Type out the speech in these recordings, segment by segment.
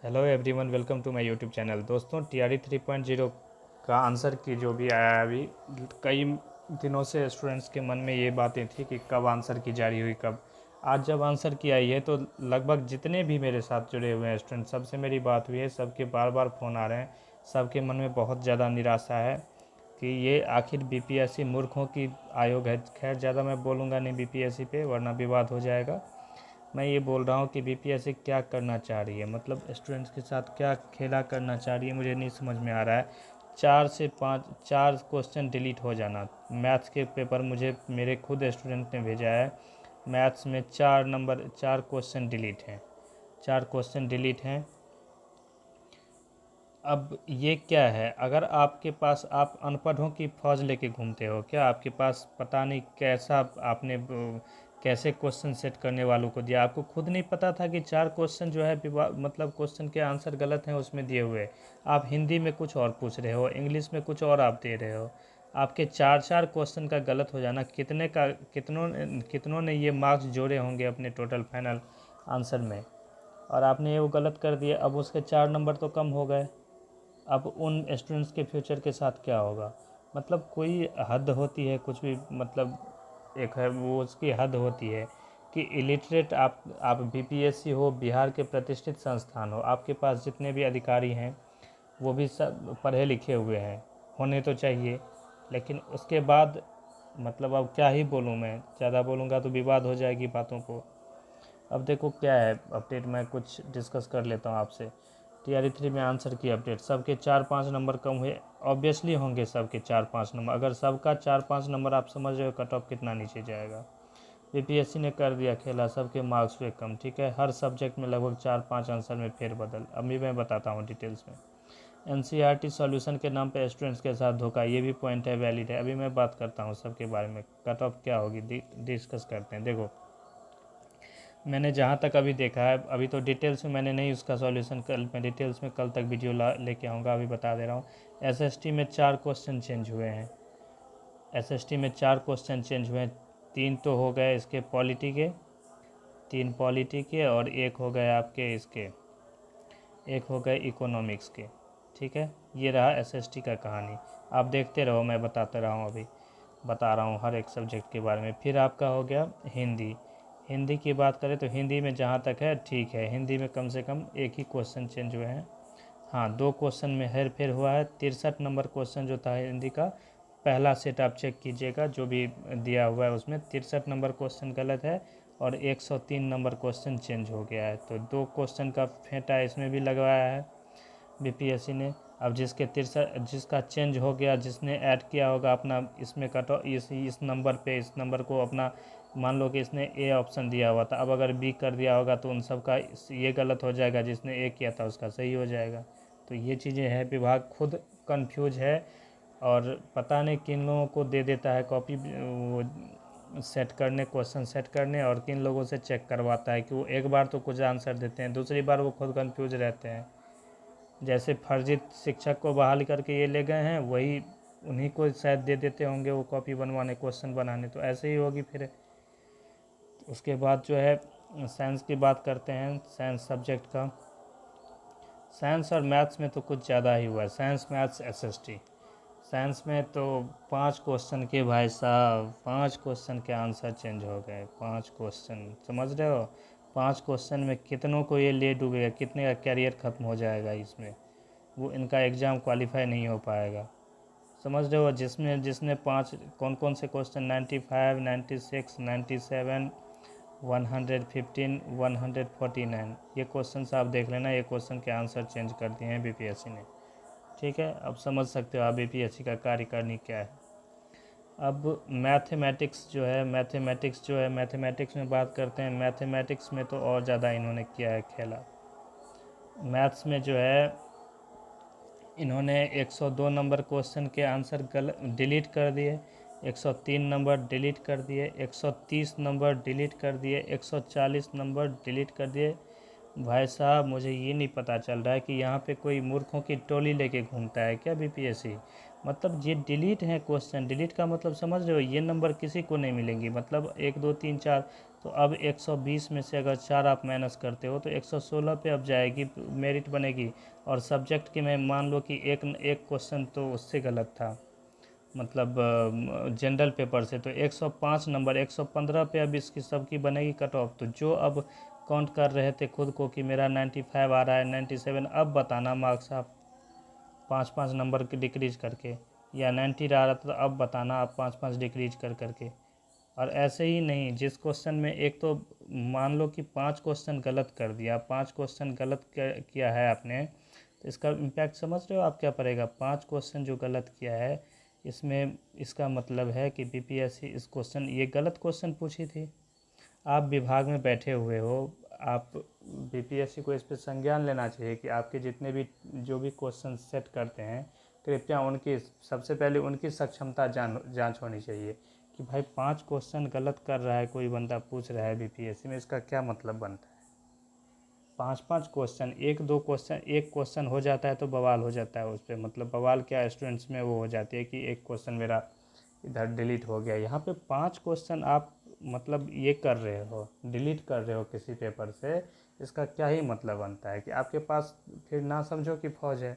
Hello everyone, welcome to my YouTube channel. दोस्तों, TRE 3.0 का answer की जो भी आया है अभी, कई दिनों से स्टूडेंट्स के मन में ये बातें थी कि कब आंसर की जारी हुई, कब। आज जब आंसर की आई है तो लगभग जितने भी मेरे साथ जुड़े हुए हैं स्टूडेंट, सबसे मेरी बात हुई है। सबके बार बार फ़ोन आ रहे हैं, सबके मन में बहुत ज़्यादा निराशा है कि ये आखिर बीपीएससी मूर्खों की आयोग है। खैर, ज़्यादा मैं बोलूँगा नहीं बीपीएससी पे, वरना विवाद हो जाएगा। मैं ये बोल रहा हूँ कि बीपीएससी क्या करना चाह रही है, मतलब स्टूडेंट्स के साथ क्या खेला करना चाह रही है, मुझे नहीं समझ में आ रहा है। 4 क्वेश्चन डिलीट हो जाना। मैथ्स के पेपर मुझे मेरे खुद स्टूडेंट ने भेजा है, मैथ्स में 4 क्वेश्चन डिलीट हैं। 4 क्वेश्चन डिलीट हैं। अब ये क्या है? अगर आपके पास, आप अनपढ़ों की फौज लेके घूमते हो क्या? आपके पास पता नहीं कैसा आपने कैसे क्वेश्चन सेट करने वालों को दिया। आपको खुद नहीं पता था कि 4 क्वेश्चन जो है मतलब क्वेश्चन के आंसर गलत हैं उसमें दिए हुए। आप हिंदी में कुछ और पूछ रहे हो, इंग्लिश में कुछ और आप दे रहे हो। आपके 4 क्वेश्चन का गलत हो जाना, कितनों ने ये मार्क्स जोड़े होंगे अपने टोटल फाइनल आंसर में, और आपने वो गलत कर दिए। अब उसके 4 नंबर तो कम हो गए। अब उन स्टूडेंट्स के फ्यूचर के साथ क्या होगा? मतलब कोई हद होती है कुछ भी, मतलब एक है वो, उसकी हद होती है कि इलिटरेट आप बीपीएससी हो, बिहार के प्रतिष्ठित संस्थान हो, आपके पास जितने भी अधिकारी हैं वो भी सब पढ़े लिखे हुए हैं, होने तो चाहिए। लेकिन उसके बाद मतलब अब क्या ही बोलूँ मैं, ज़्यादा बोलूँगा तो विवाद हो जाएगी बातों को। अब देखो क्या है अपडेट, मैं कुछ डिस्कस कर लेता हूँ आपसे। टीआरई 3 में आंसर की अपडेट, सबके 4-5 नंबर कम हुए। ऑब्वियसली होंगे सबके 4-5 नंबर। अगर सबका 4-5 नंबर, आप समझ रहे हो कट ऑफ कितना नीचे जाएगा। बीपीएससी ने कर दिया खेला, सबके मार्क्स हुए कम। ठीक है, हर सब्जेक्ट में लगभग 4-5 आंसर में फेरबदल। अभी मैं बताता हूँ डिटेल्स में। एनसीईआरटी सॉल्यूशन के नाम पे स्टूडेंट्स के साथ धोखा, ये भी पॉइंट है, वैलिड है। अभी मैं बात करता हूँ सबके बारे में, कट ऑफ क्या होगी डिस्कस करते हैं। देखो, मैंने जहाँ तक अभी देखा है, अभी तो डिटेल्स में मैंने नहीं उसका सॉल्यूशन, कल मैं डिटेल्स में कल तक वीडियो लेके आऊँगा। अभी बता दे रहा हूँ, एसएसटी में 4 क्वेश्चन चेंज हुए हैं। एसएसटी में 4 क्वेश्चन चेंज हुए हैं। 3 तो हो गए इसके पॉलिटी के, 3 पॉलिटी के, और एक हो गए आपके इसके, एक हो गए इकोनॉमिक्स के। ठीक है, ये रहा एसएसटी का कहानी। आप देखते रहो, मैं बताता रहा हूँ, अभी बता रहा हूँ हर एक सब्जेक्ट के बारे में। फिर आपका हो गया हिंदी। हिंदी की बात करें तो हिंदी में जहाँ तक है ठीक है, हिंदी में कम से कम एक ही क्वेश्चन चेंज हुए हैं। हाँ, 2 क्वेश्चन में हेर फेर हुआ है। 63 नंबर क्वेश्चन जो था हिंदी का, पहला सेट आप चेक कीजिएगा जो भी दिया हुआ है उसमें 63 नंबर क्वेश्चन गलत है, और 103 नंबर क्वेश्चन चेंज हो गया है। तो 2 क्वेश्चन का फेंटा इसमें भी लगवाया है बीपीएससी ने। अब जिसका चेंज हो गया, जिसने ऐड किया होगा अपना इसमें कट ऑफ, इस नंबर पे, इस नंबर को अपना, मान लो कि इसने ए ऑप्शन दिया हुआ था, अब अगर बी कर दिया होगा तो उन सब का ये गलत हो जाएगा, जिसने ए किया था उसका सही हो जाएगा। तो ये चीज़ें हैं, विभाग खुद कंफ्यूज है, और पता नहीं किन लोगों को दे देता है कॉपी वो सेट करने, क्वेश्चन सेट करने, और किन लोगों से चेक करवाता है कि वो एक बार तो कुछ आंसर देते हैं, दूसरी बार वो खुद कंफ्यूज रहते हैं। जैसे फर्जी शिक्षक को बहाल करके ये ले गए हैं, वही उन्हीं को शायद दे देते होंगे वो कॉपी बनवाने, क्वेश्चन बनाने। तो ऐसे ही होगी फिर। उसके बाद जो है साइंस की बात करते हैं, साइंस सब्जेक्ट का। साइंस और मैथ्स में तो कुछ ज़्यादा ही हुआ है, साइंस मैथ्स एसएसटी। साइंस में तो 5 क्वेश्चन के, भाई साहब 5 क्वेश्चन के आंसर चेंज हो गए। 5 क्वेश्चन, समझ रहे हो? 5 क्वेश्चन में कितनों को ये ले डूबेगा, कितने का कैरियर ख़त्म हो जाएगा इसमें। वो इनका एग्ज़ाम क्वालिफाई नहीं हो पाएगा, समझ रहे हो? जिसमें जिसने 5, कौन कौन से क्वेश्चन, 95, 96, 97, 115, 149, ये क्वेश्चन आप देख लेना। ये क्वेश्चन के आंसर चेंज कर दिए हैं बीपीएससी ने। ठीक है, अब समझ सकते हो आप बीपीएससी का कार्यकारिणी क्या है। अब मैथमेटिक्स में बात करते हैं। मैथमेटिक्स में तो और ज़्यादा इन्होंने किया है खेला। मैथ्स में जो है इन्होंने 102 नंबर क्वेश्चन के आंसर डिलीट कर दिए, 103 नंबर डिलीट कर दिए, 130 नंबर डिलीट कर दिए, 140 नंबर डिलीट कर दिए, भाई साहब, मुझे ये नहीं पता चल रहा है कि यहाँ पे कोई मूर्खों की टोली लेके घूमता है क्या बीपीएससी। मतलब ये डिलीट है क्वेश्चन। डिलीट का मतलब समझ रहे हो, ये नंबर किसी को नहीं मिलेंगी। मतलब 1 2 3 4, तो अब 120 में से अगर 4 आप माइनस करते हो तो 116 पे अब जाएगी, मेरिट बनेगी। और सब्जेक्ट की मैं मान लो कि एक एक क्वेश्चन तो उससे गलत था, मतलब जनरल पेपर से, तो 105 नंबर, 115 पे अब इसकी सबकी बनेगी कट ऑफ। तो जो अब काउंट कर रहे थे खुद को कि मेरा 95 आ रहा है, 97, अब बताना मार्क्स आप 5 5 नंबर के डिक्रीज करके, या 90 रहा था तो अब बताना आप 5 5 डिक्रीज कर करके। और ऐसे ही नहीं, जिस क्वेश्चन में एक तो मान लो कि 5 क्वेश्चन गलत कर दिया, 5 क्वेश्चन गलत किया है आपने, तो इसका इम्पैक्ट समझ रहे हो आप क्या पड़ेगा। 5 क्वेश्चन जो गलत किया है, इसमें इसका मतलब है कि बीपीएससी इस क्वेश्चन, ये गलत क्वेश्चन पूछी थी। आप विभाग में बैठे हुए हो, आप बीपीएससी को इस पर संज्ञान लेना चाहिए कि आपके जितने भी जो भी क्वेश्चन सेट करते हैं, कृपया उनकी सबसे पहले उनकी सक्षमता जांच होनी चाहिए कि भाई 5 क्वेश्चन गलत कर रहा है कोई बंदा, पूछ रहा है बीपीएससी में, इसका क्या मतलब बनता है। 5 5 क्वेश्चन, 1 2 क्वेश्चन, एक क्वेश्चन हो जाता है तो बवाल हो जाता है उस पर। मतलब बवाल क्या, स्टूडेंट्स में वो हो जाती है कि एक क्वेश्चन मेरा इधर डिलीट हो गया। यहाँ पे 5 क्वेश्चन आप मतलब ये कर रहे हो, डिलीट कर रहे हो किसी पेपर से, इसका क्या ही मतलब बनता है कि आपके पास फिर ना समझो कि फौज है।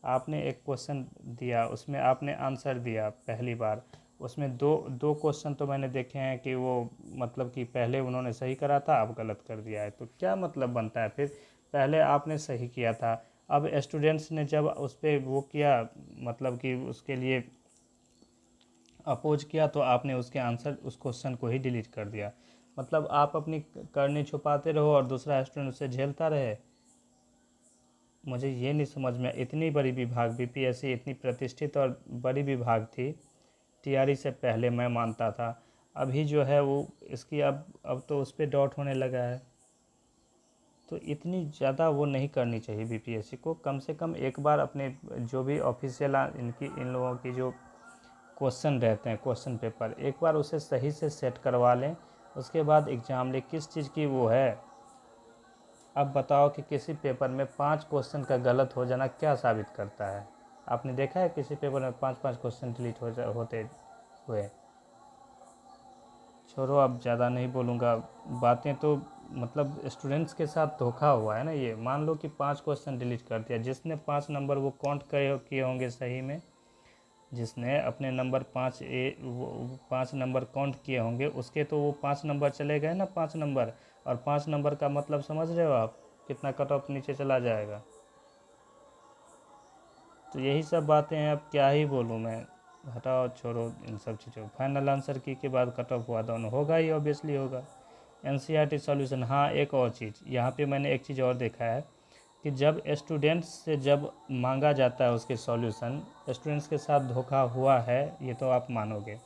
आपने एक क्वेश्चन दिया, उसमें आपने आंसर दिया पहली बार, उसमें दो दो क्वेश्चन तो मैंने देखे हैं कि वो मतलब कि पहले उन्होंने सही करा था, अब गलत कर दिया है, तो क्या मतलब बनता है फिर। पहले आपने सही किया था, अब स्टूडेंट्स ने जब उस पर वो किया, मतलब कि उसके लिए अपोज किया, तो आपने उसके आंसर उस क्वेश्चन को ही डिलीट कर दिया। मतलब आप अपनी करनी छुपाते रहो और दूसरा स्टूडेंट उसे झेलता रहे। मुझे ये नहीं समझ में, इतनी बड़ी विभाग बीपीएससी इतनी प्रतिष्ठित और बड़ी विभाग थी, टीआरई से पहले मैं मानता था। अभी जो है वो इसकी अब तो उस पर डाउट होने लगा है। तो इतनी ज़्यादा वो नहीं करनी चाहिए बीपीएससी को। कम से कम एक बार अपने जो भी ऑफिशियल इनकी इन लोगों की जो क्वेश्चन रहते हैं, क्वेश्चन पेपर, एक बार उसे सही से सेट करवा लें, उसके बाद एग्ज़ाम लें। किस चीज़ की वो है। अब बताओ कि किसी पेपर में 5 क्वेश्चन का गलत हो जाना क्या साबित करता है। आपने देखा है किसी पेपर में 5 5 क्वेश्चन डिलीट होते हुए। छोड़ो, अब ज़्यादा नहीं बोलूँगा। बातें तो मतलब स्टूडेंट्स के साथ धोखा हुआ है ना ये। मान लो कि 5 क्वेश्चन डिलीट कर दिया, जिसने 5 नंबर वो काउंट किए होंगे सही में, जिसने अपने नंबर 5 नंबर काउंट किए होंगे, उसके तो वो 5 नंबर चले गए ना, 5 नंबर। और 5 नंबर का मतलब समझ रहे हो आप, कितना कट ऑफ नीचे चला जाएगा। तो यही सब बातें हैं, अब क्या ही बोलूँ मैं। हटाओ, छोड़ो इन सब चीज़ों। फाइनल आंसर की के बाद कट ऑफ हुआ दोनों होगा ही, ऑब्वियसली होगा। NCERT solution. हाँ, एक और चीज़ यहाँ पे मैंने एक चीज़ और देखा है कि जब स्टूडेंट्स से जब मांगा जाता है उसके सॉल्यूशन, स्टूडेंट्स के साथ धोखा हुआ है, ये तो आप मानोगे।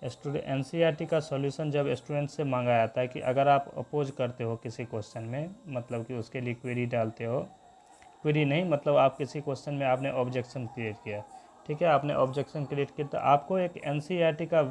स्टूडेंट एनसीईआरटी का सॉल्यूशन जब स्टूडेंट से मांगा जाता है कि अगर आप अपोज करते हो किसी क्वेश्चन में, मतलब कि उसके लिए क्वेरी डालते हो, क्वेरी नहीं मतलब आप किसी क्वेश्चन में आपने ऑब्जेक्शन क्रिएट किया, ठीक है, आपने ऑब्जेक्शन क्रिएट किया, तो आपको एक एनसीईआरटी का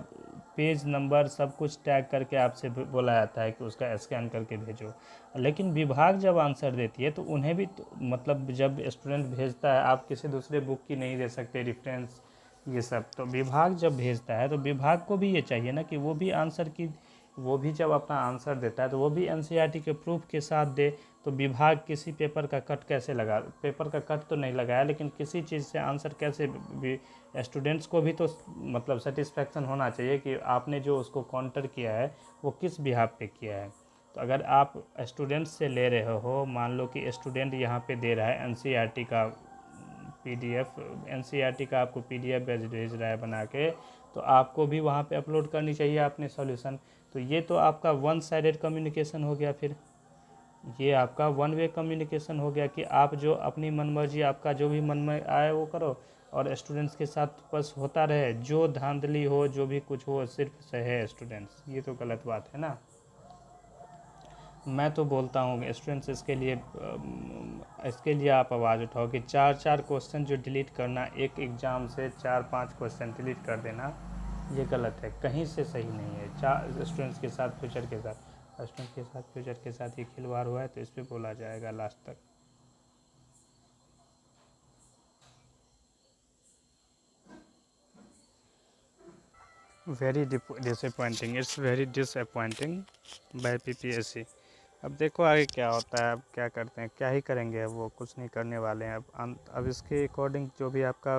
पेज नंबर सब कुछ टैग करके आपसे बोला जाता है कि उसका स्कैन करके भेजो। लेकिन विभाग जब आंसर देती है तो उन्हें भी तो, मतलब जब स्टूडेंट भेजता है, आप किसी दूसरे बुक की नहीं दे सकते रेफरेंस, ये सब तो विभाग जब भेजता है तो विभाग को भी ये चाहिए ना कि वो भी आंसर की, वो भी जब अपना आंसर देता है तो वो भी एनसीईआरटी के प्रूफ के साथ दे। तो विभाग किसी पेपर का कट कैसे लगा, पेपर का कट तो नहीं लगाया, लेकिन किसी चीज़ से आंसर कैसे भी, स्टूडेंट्स को भी तो मतलब सेटिस्फेक्शन होना चाहिए कि आपने जो उसको काउंटर किया है वो किस बिहाफ पे किया है। तो अगर आप स्टूडेंट्स से ले रहे हो, मान लो कि स्टूडेंट यहाँ पे दे रहा है एनसीईआरटी का पीडीएफ, एनसीईआरटी का आपको पीडीएफ भेज रहा है बना के, तो आपको भी वहाँ पे अपलोड करनी चाहिए अपने सॉल्यूशन। तो ये तो आपका वन साइडेड कम्युनिकेशन हो गया। फिर ये आपका वन वे कम्युनिकेशन हो गया कि आप जो अपनी मनमर्जी, आपका जो भी मन में आए वो करो, और स्टूडेंट्स के साथ बस होता रहे, जो धांधली हो जो भी कुछ हो सिर्फ सहे स्टूडेंट्स। ये तो गलत बात है ना। मैं तो बोलता हूँ स्टूडेंट्स, इसके लिए आप आवाज़ उठाओ कि 4 4 क्वेश्चन जो डिलीट करना, एक एग्ज़ाम से 4 5 क्वेश्चन डिलीट कर देना, ये गलत है, कहीं से सही नहीं है। चार स्टूडेंट्स के साथ, फ्यूचर के साथ। स्टूडेंट के साथ, फ्यूचर के साथ ये खिलवाड़ हुआ है तो इस पर बोला जाएगा लास्ट तक। Very disappointing, it's very disappointing by PPSC. अब देखो आगे क्या होता है, अब क्या करते हैं, क्या ही करेंगे, अब वो कुछ नहीं करने वाले हैं। अब इसके अकॉर्डिंग जो भी आपका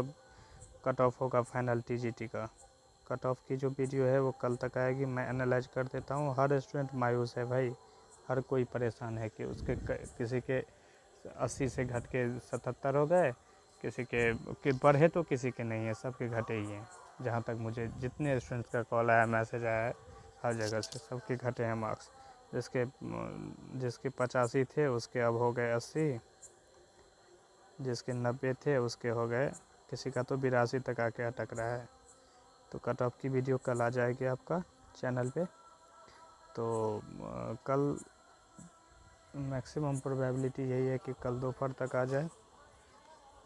कट ऑफ होगा फाइनल टीजीटी का, कट ऑफ की जो वीडियो है वो कल तक आएगी, मैं एनालाइज कर देता हूँ। हर स्टूडेंट मायूस है भाई, हर कोई परेशान है कि उसके किसी के 80 से घट के 77 हो गए, किसी के बढ़े तो किसी के नहीं है, सबके घटे ही हैं। जहाँ तक मुझे जितने स्टूडेंट्स का कॉल आया, मैसेज आया है हर जगह से, सबके घटे हैं मार्क्स। जिसके 85 थे उसके अब हो गए 80, जिसके 90 थे उसके हो गए, किसी का तो 82 तक आके अटक रहा है। तो कट ऑफ की वीडियो कल आ जाएगी आपका चैनल पे। तो कल मैक्सिमम प्रोबेबिलिटी यही है कि कल दोपहर तक आ जाए।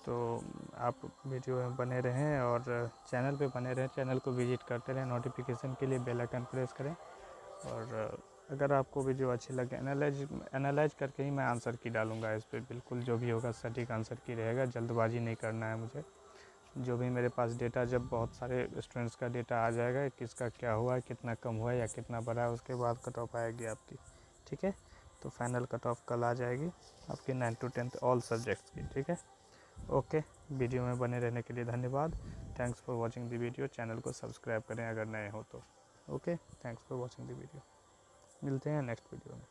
तो आप वीडियो में बने रहें और चैनल पे बने रहें, चैनल को विजिट करते रहें, नोटिफिकेशन के लिए बेल आइकन प्रेस करें। और अगर आपको वीडियो अच्छी लगे, एनालाइज करके ही मैं आंसर की डालूँगा इस पर, बिल्कुल जो भी होगा सटीक आंसर की रहेगा, जल्दबाजी नहीं करना है मुझे। जो भी मेरे पास डेटा, जब बहुत सारे स्टूडेंट्स का डेटा आ जाएगा, किसका क्या हुआ है, कितना कम हुआ है या कितना बढ़ा है, उसके बाद कट ऑफ आएगी आपकी। ठीक है, तो फाइनल कट ऑफ कल आ जाएगी आपकी 9 to 10 ऑल सब्जेक्ट्स की। ठीक है, ओके। वीडियो में बने रहने के लिए धन्यवाद। Thanks for watching the video. Channel को सब्सक्राइब करें अगर नए हो तो। Okay, thanks for watching the video. मिलते हैं नेक्स्ट वीडियो में।